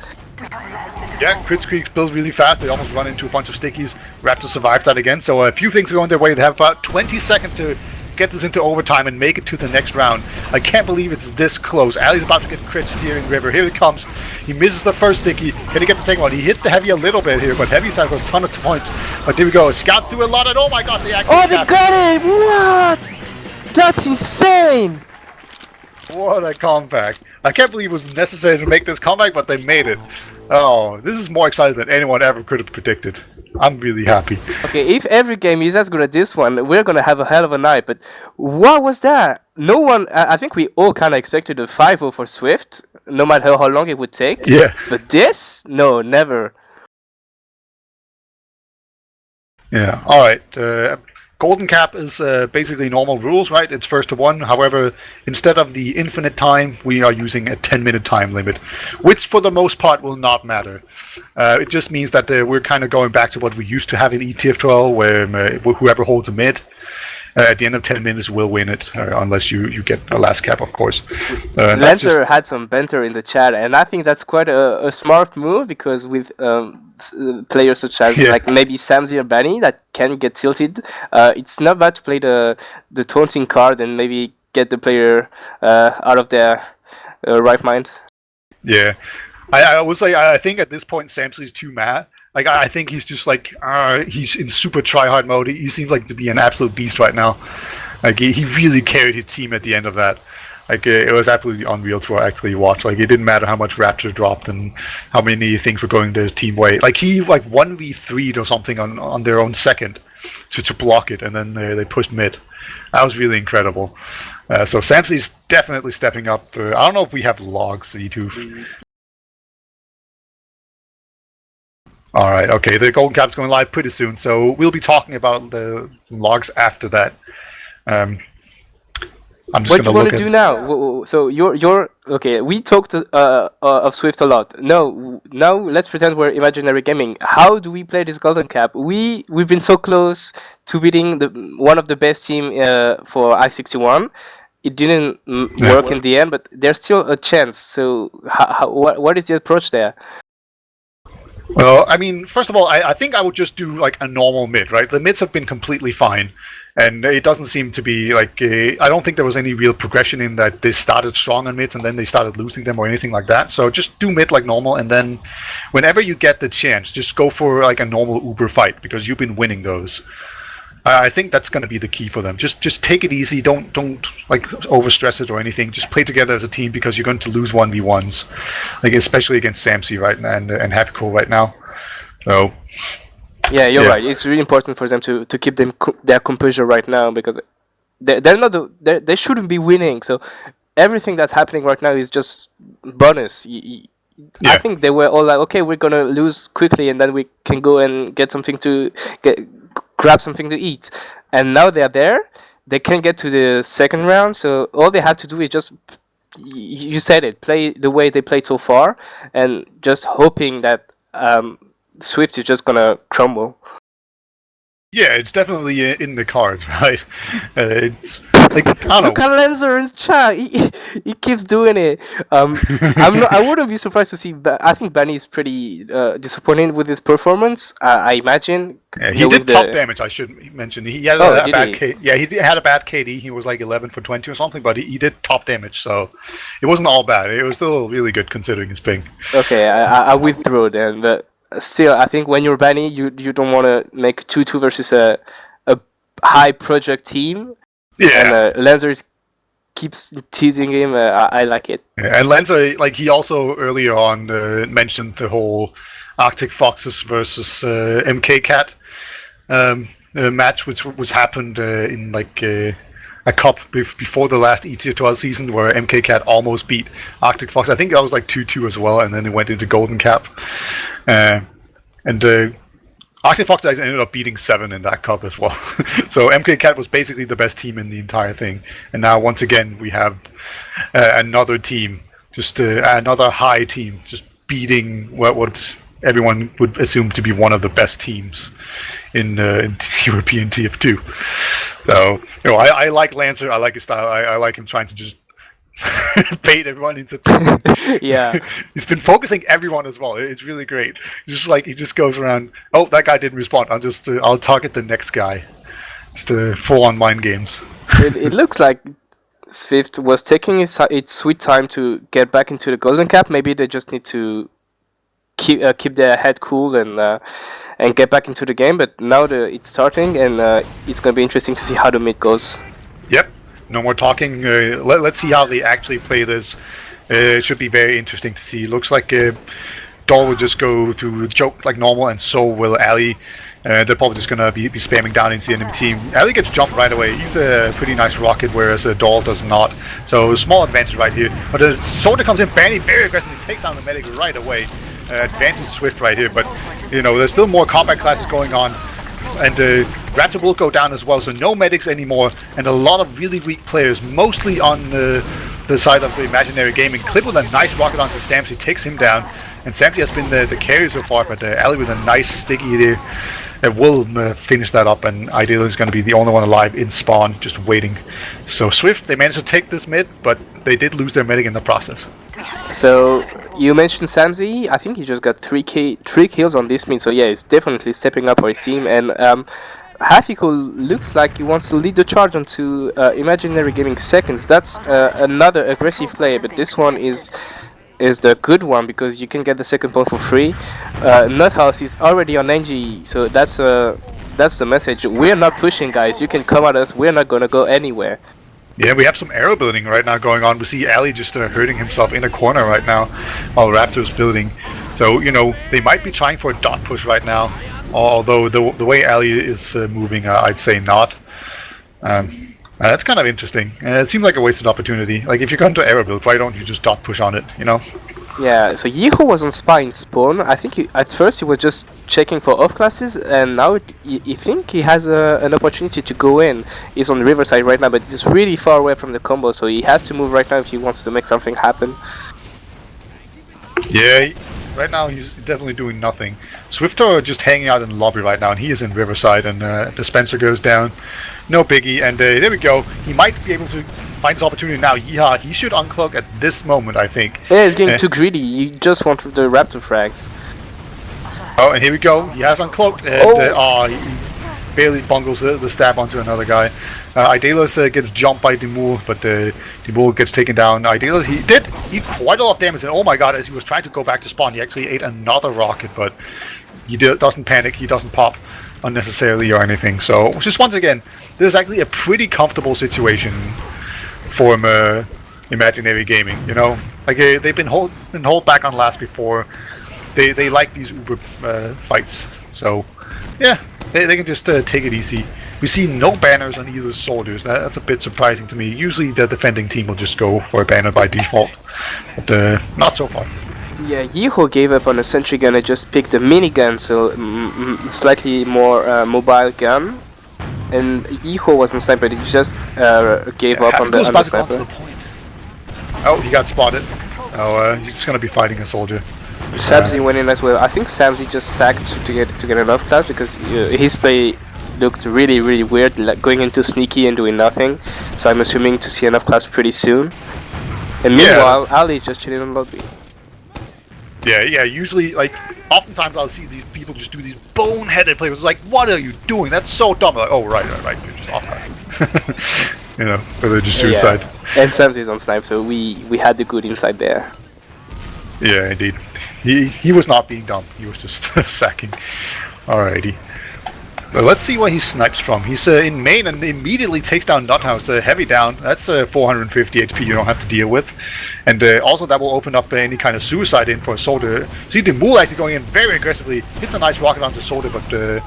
S1: Yeah, crit streaks build really fast. They almost run into a bunch of stickies. Raptors survive that again. So a few things are going their way. They have about 20 seconds to get this into overtime and make it to the next round. I can't believe it's this close. Ali's about to get crit steering river. Here it comes. He misses the first sticky. Can he get the second one? He hits the heavy a little bit here, but heavy has a ton of points. But here we go. Scouts do a lot, and oh my god, they actually
S2: they got him! What? That's insane!
S1: What a comeback. I can't believe it was necessary to make this comeback, but they made it. Oh, this is more exciting than anyone ever could have predicted. I'm really happy.
S2: Okay, if every game is as good as this one, we're gonna have a hell of a night, but what was that? No one, I think we all kinda expected a 5-0 for Swift, no matter how long it would take.
S1: Yeah.
S2: But this? No, never.
S1: Yeah, alright. Golden Cap is basically normal rules, right? It's first to one. However, instead of the infinite time, we are using a 10-minute time limit, which for the most part will not matter. It just means that we're kind of going back to what we used to have in ETF12, where whoever holds a mid at the end of 10 minutes will win it, unless you get a last cap, of course.
S2: Lancer had some banter in the chat, and I think that's quite a smart move, because with players such as like maybe Samzy or Benny that can get tilted, it's not bad to play the taunting card and maybe get the player out of their right mind.
S1: Yeah, I would say I think at this point Samzy is too mad. Like, I think he's just like, he's in super try-hard mode. He seems like to be an absolute beast right now. Like, he really carried his team at the end of that. Like, it was absolutely unreal to actually watch. Like, it didn't matter how much Raptor dropped and how many things were going the team way. Like, he, 1v3'd or something on their own second to block it, and then they pushed mid. That was really incredible. So Samzy's definitely stepping up. I don't know if we have logs, Wiethoofd. Alright, okay, the Golden Cap's going live pretty soon, so we'll be talking about the logs after that. I'm just
S2: what do you want to do now? So you're okay. We talked of Swift a lot. No, now let's pretend we're imaginary gaming. How do we play this Golden Cap? We've been so close to beating one of the best team for I-61. It didn't work in the end, but there's still a chance. So what is the approach there?
S1: Well, I mean, first of all, I think I would just do like a normal mid, right? The mids have been completely fine, and it doesn't seem to be like I don't think there was any real progression in that they started strong on mids and then they started losing them or anything like that. So just do mid like normal, and then whenever you get the chance, just go for like a normal Uber fight, because you've been winning those. I think that's going to be the key for them. Just take it easy. Don't like overstress it or anything. Just play together as a team, because you're going to lose 1v1s, like especially against Samzy right now and Happy Cool right now. So
S2: yeah, you're right. It's really important for them to keep their composure right now, because they're not they shouldn't be winning. So everything that's happening right now is just bonus. I think they were all like, okay, we're gonna lose quickly, and then we can go and get something to grab something to eat. And now they're there. They can get to the second round. So all they have to do is just, you said it, play the way they played so far, and just hoping that Swift is just gonna crumble.
S1: yeah, it's definitely in the cards, right? It's like, I don't know.
S2: Look at Lancer in chat. He keeps doing it. I wouldn't be surprised to see. I think Benny is pretty disappointed with his performance. I imagine.
S1: Yeah, he did top damage. I should mention. He had a bad he had a bad KD. He was like 11 for 20 or something, but he did top damage, so it wasn't all bad. It was still really good considering his ping.
S2: Okay, I withdrew then, but still, I think when you're Benny, you don't want to make 2-2 versus a high project team.
S1: Yeah,
S2: and Lancer keeps teasing him. I like it.
S1: Yeah, and Lancer, like, he also earlier on mentioned the whole Arctic Foxes versus MK Cat match, which was happened in like a cup before the last ETO12 season, where MK Cat almost beat Arctic Fox. I think that was like 2-2 as well, and then it went into Golden Cap. And Arctic Fox actually ended up beating 7 in that cup as well. So MK Cat was basically the best team in the entire thing. And now once again we have another team, just another high team, just beating what everyone would assume to be one of the best teams in European TF2. So I like Lancer. I like his style. I like him trying to just bait everyone into.
S2: Yeah.
S1: He's been focusing everyone as well. It's really great. It's just like he just goes around. Oh, that guy didn't respond. I'll target the next guy. Just full-on mind games.
S2: It looks like SVIFT was taking its sweet time to get back into the golden cap. Maybe they just need to keep their head cool and get back into the game. But now it's starting, and it's gonna be interesting to see how the mid goes.
S1: Yep. No more talking. Let's see how they actually play this. It should be very interesting to see. Looks like Doll will just go to joke like normal, and so will Ali. They're probably just going to be spamming down into the enemy team. Ali gets jumped right away. He's a pretty nice rocket, whereas Doll does not. So small advantage right here. But the soldier comes in, Banny very aggressively takes down the medic right away. Advantage Swift right here, but you know there's still more combat classes going on. And Raptor will go down as well, so no medics anymore, and a lot of really weak players, mostly on the side of the Imaginary Gaming. Clip with a nice rocket onto Samsey, takes him down, and Samsey has been the carry so far, but Ali with a nice sticky there will finish that up, and Ideal is going to be the only one alive in spawn, just waiting. So Swift, they managed to take this mid, but they did lose their medic in the process.
S2: So you mentioned Samsey. I think he just got 3 kills on this mid. So yeah, he's definitely stepping up for his team. And Hafiko looks like he wants to lead the charge onto Imaginary Gaming seconds. That's another aggressive play, but this one is the good one because you can get the second point for free. Nuthouse is already on NG, so that's the message. We're not pushing, guys. You can come at us. We're not gonna go anywhere.
S1: Yeah, we have some arrow building right now going on. We see Ali just hurting himself in a corner right now while Raptor's building. So, you know, they might be trying for a dot push right now. Although the way Ali is moving, I'd say not. That's kind of interesting. It seems like a wasted opportunity. Like, if you're going to arrow build, why don't you just dot push on it, you know?
S2: Yeah, so Yiho was on Spy in spawn. I think at first he was just checking for off classes, and now you think he has an opportunity to go in. He's on Riverside right now, but he's really far away from the combo, so he has to move right now if he wants to make something happen.
S1: Yeah, right now he's definitely doing nothing. Swiftor just hanging out in the lobby right now, and he is in Riverside, and Dispenser goes down. No biggie, and there we go. He might be able to find his opportunity now. Yeehaw, he should uncloak at this moment, I think.
S2: Yeah, he's getting too greedy. You just want the Raptor frags.
S1: Oh, and here we go. He has uncloaked, and he barely bungles the stab onto another guy. Idealus gets jumped by Dimur, but Dimur gets taken down. Idealus, he did eat quite a lot of damage, and oh my god, as he was trying to go back to spawn, he actually ate another rocket, but he doesn't panic, he doesn't pop unnecessarily or anything. So, just once again, this is actually a pretty comfortable situation for Imaginary Gaming, you know? Like, they've been hold back on last before. They like these Uber fights, so yeah, they can just take it easy. We see no banners on either soldiers. That's a bit surprising to me. Usually the defending team will just go for a banner by default, but not so far.
S2: Yeah, Yiho gave up on a sentry gun and just picked a minigun, so slightly more mobile gun. And Yiho wasn't sniper, he just gave up on the sniper.
S1: Oh, he got spotted. Oh, he's just gonna be fighting a soldier.
S2: Samsey went in as well. I think Samsey just sacked to get enough class because his play looked really weird, like going into sneaky and doing nothing. So I'm assuming to see enough class pretty soon. And meanwhile, Ali is just chilling on lobby.
S1: Yeah. Usually, like, oftentimes I'll see these people just do these boneheaded plays. It's like, what are you doing? That's so dumb. Like, oh, right. You're just off guard. You know, or they're just suicide.
S2: Yeah. And Samsey's on snipe, so we had the good inside there.
S1: Yeah, indeed. He was not being dumb. He was just sacking. Alrighty. Well, let's see where he snipes from. He's in main and immediately takes down Nuthouse. Heavy down. That's 450 HP you don't have to deal with. And also that will open up any kind of suicide in for a soldier. See Dimul actually going in very aggressively. Hits a nice rocket onto soldier, but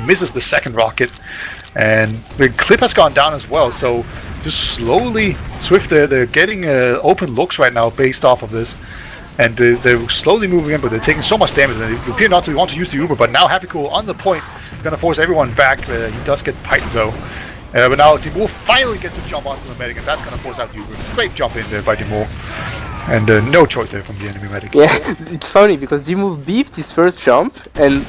S1: misses the second rocket. And the clip has gone down as well. So just slowly, Swift, they're getting open looks right now based off of this. And they're slowly moving in, but they're taking so much damage. And they appear not to want to use the Uber, but now Happy Cool on the point. Gonna force everyone back. He does get piped though. But now Dimur finally gets to jump onto the medic, and that's gonna force out the Uber. Great jump in there by Dimur. And no choice there from the enemy medic.
S2: Yeah, it's funny because Dimur beefed his first jump, and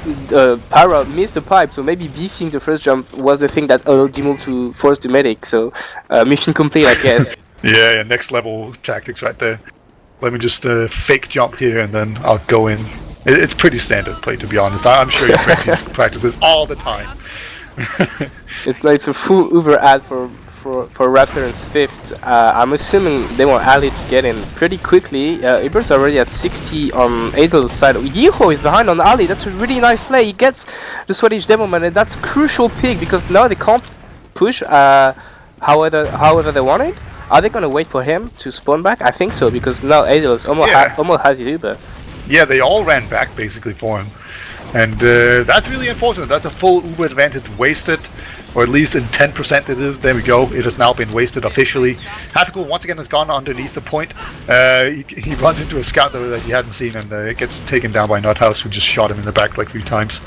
S2: Para missed the pipe, so maybe beefing the first jump was the thing that allowed Dimur to force the medic. So mission complete, I guess.
S1: Yeah, next level tactics right there. Let me just fake jump here and then I'll go in. It's pretty standard play, to be honest. I'm sure you practice this all the time.
S2: It's a full Uber ad for Raptor and SVIFT. I'm assuming they want Ali to get in pretty quickly. Uber's already at 60 on Adel's side. Yiho is behind on Ali. That's a really nice play. He gets the Swedish Demoman, and that's crucial pick because now they can't push however they want it. Are they gonna wait for him to spawn back? I think so because now Adel's almost has Uber.
S1: Yeah, they all ran back basically for him. And that's really unfortunate. That's a full Uber advantage wasted. Or at least in 10% it is. There we go. It has now been wasted officially. Happy once again has gone underneath the point. He runs into a scout though that he hadn't seen and it gets taken down by Nuthouse, who just shot him in the back like 3 times.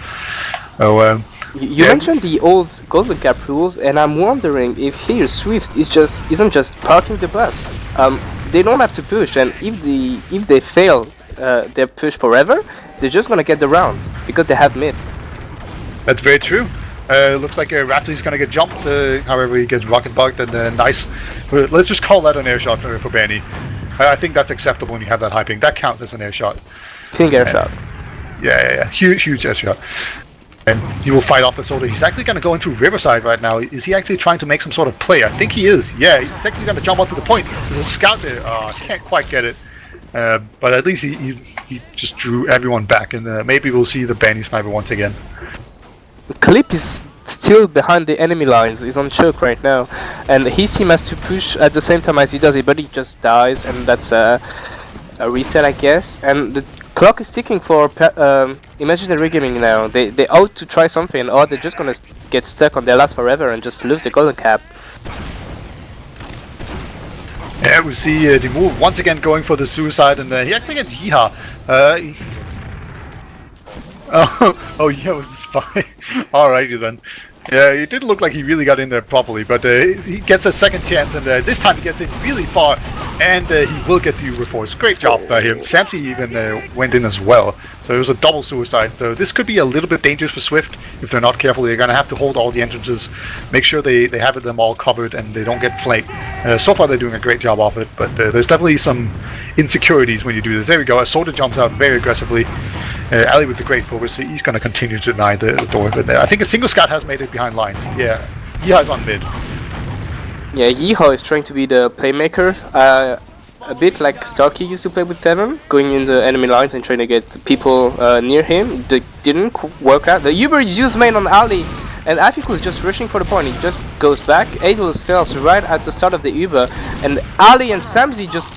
S1: So,
S2: you mentioned the old Golden Cap rules, and I'm wondering if here SVIFT isn't just parking the bus. They don't have to push, and if they fail their push forever, they're just gonna get the round because they have mid.
S1: That's very true. Looks like Raptor's gonna get jumped. However, he gets rocket bugged and nice. Let's just call that an air shot for Benny. I think that's acceptable when you have that high ping. That counts as an air shot.
S2: Ping air shot.
S1: Yeah. Huge air shot. And he will fight off the soldier. He's actually going to go in through Riverside right now. Is he actually trying to make some sort of play? I think he is. Yeah, he's actually going to jump onto the point. There's a scout there. Can't quite get it. But at least he just drew everyone back. And maybe we'll see the Benny sniper once again.
S2: Clip is still behind the enemy lines. He's on choke right now. And his team has to push at the same time as he does it. But he just dies. And that's a reset, I guess. And the clock is ticking for Imaginary Gaming now. They ought to try something, or they're just gonna get stuck on their last forever and just lose the golden cap.
S1: Yeah, we see the move once again going for the suicide, and he actually gets Yeehaw. Yeah, was the spy. Alrighty then. Yeah, it didn't look like he really got in there properly, but he gets a second chance, and this time he gets in really far, and he will get the Uber Force. Great job by him. Samsey even went in as well, so it was a double suicide. So this could be a little bit dangerous for SVIFT if they're not careful. They're going to have to hold all the entrances, make sure they have them all covered, and they don't get flanked. So far they're doing a great job of it, but there's definitely some insecurities when you do this. There we go, a soldier jumps out very aggressively. Ali with the great focus, he's going to continue to deny the door, but I think a single scout has made it behind lines. Yeah, Yeeha's on mid.
S2: Yeah, Yeehaw is trying to be the playmaker, a bit like Starkey used to play with Devon, going in the enemy lines and trying to get people near him. That didn't work out. The Uber is used main on Ali, and Afiku is just rushing for the point. He just goes back. Adels fails right at the start of the Uber, and Ali and Samsey just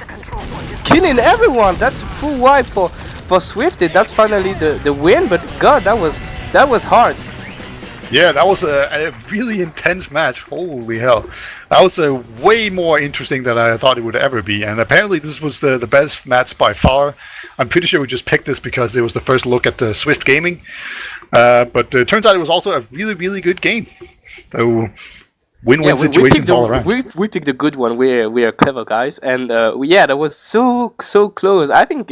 S2: killing everyone. That's a full wipe for SVIFT. That's finally the win, but god, that was hard.
S1: Yeah, that was a really intense match. Holy hell. That was way more interesting than I thought it would ever be, and apparently this was the best match by far. I'm pretty sure we just picked this because it was the first look at SVIFT Gaming, but it turns out it was also a really good game. So win-win situations all around.
S2: We picked a good one. We are clever guys, and yeah, that was so close. I think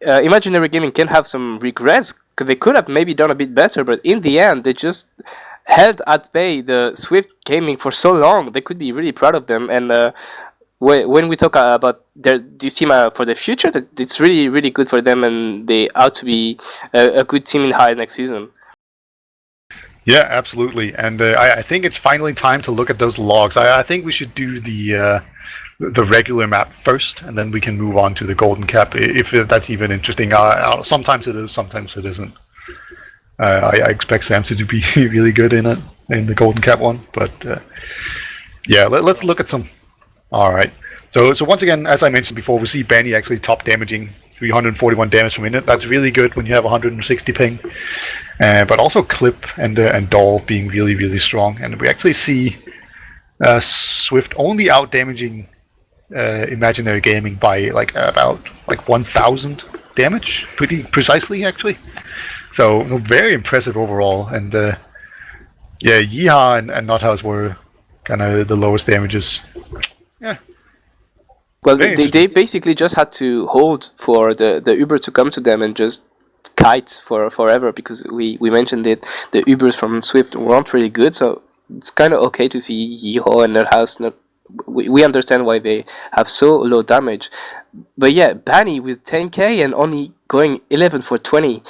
S2: Imaginary Gaming can have some regrets. They could have maybe done a bit better, but in the end, they just held at bay the SVIFT Gaming for so long. They could be really proud of them. And when we talk about this team for the future, that it's really good for them, and they ought to be a good team in high next season.
S1: Yeah, absolutely. And I think it's finally time to look at those logs. I think we should do the regular map first, and then we can move on to the golden cap if that's even interesting. Sometimes it is, sometimes it isn't. I expect Samsung to be really good in it, in the golden cap one, but yeah, let's look at some. All right, so once again, as I mentioned before, we see Benny actually top damaging 341 damage per minute. That's really good when you have 160 ping, but also Clip and Doll being really strong, and we actually see SVIFT only out damaging Imaginary Gaming by about 1,000 damage, pretty precisely actually. So very impressive overall, and yeah, Yeehaw and Nuthouse were kind of the lowest damages. Yeah.
S2: Well, they basically just had to hold for the Uber to come to them and just kite for forever, because we mentioned it. The Ubers from SVIFT weren't really good, so it's kind of okay to see Yeehaw and Nuthouse not we understand why they have so low damage. But yeah, Banny with 10k and only going 11 for 20.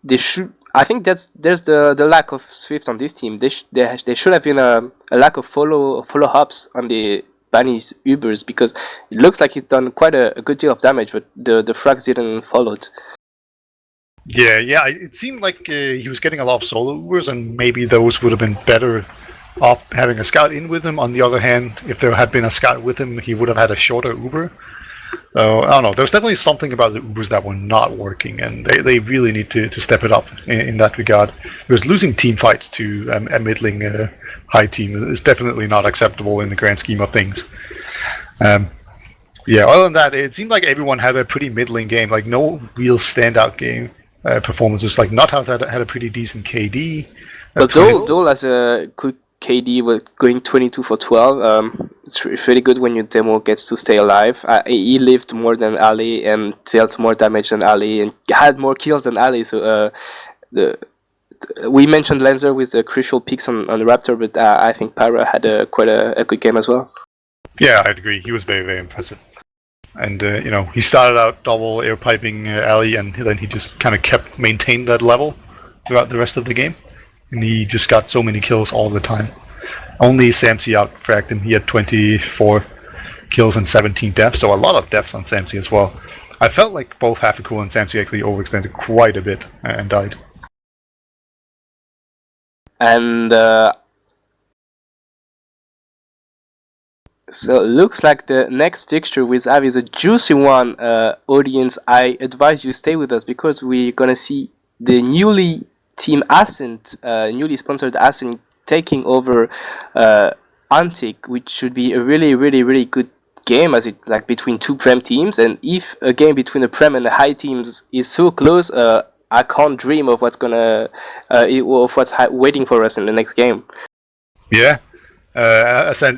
S2: They should. I think there's the lack of Swift on this team. They should have been a lack of follow ups on the Banny's Ubers, because it looks like he's done quite a good deal of damage, but the frags didn't follow it.
S1: Yeah. It seemed like he was getting a lot of solo Ubers, and maybe those would have been better off having a scout in with him. On the other hand, if there had been a scout with him, he would have had a shorter Uber. So, I don't know. There's definitely something about the Ubers that were not working, and they really need to step it up in that regard. Because losing team fights to a middling high team is definitely not acceptable in the grand scheme of things. Yeah, other than that, it seemed like everyone had a pretty middling game. Like, no real standout game performances. Like, Nuthouse had a pretty decent KD.
S2: But Dole has a good KD with going 22 for 12. It's really good when your demo gets to stay alive. He lived more than Ali and dealt more damage than Ali and had more kills than Ali. So we mentioned Lancer with the crucial picks on the Raptor, but I think Pyra had quite a good game as well.
S1: Yeah, I'd agree. He was very, very impressive. And, he started out double air piping Ali, and then he just kind of maintained that level throughout the rest of the game. And he just got so many kills all the time. Only Samsi out-fragged him. He had 24 kills and 17 deaths, so a lot of deaths on Samsi as well. I felt like both Hafikul and Samsi actually overextended quite a bit and died.
S2: And so it looks like the next fixture with Avi is a juicy one. Audience, I advise you stay with us, because we're gonna see the newly Team Ascent, newly sponsored Ascent, taking over Antic, which should be a really, really, really good game, as it like between two Prem teams. And if a game between the Prem and the high teams is so close, I can't dream of what's waiting for us in the next game.
S1: Yeah, Ascent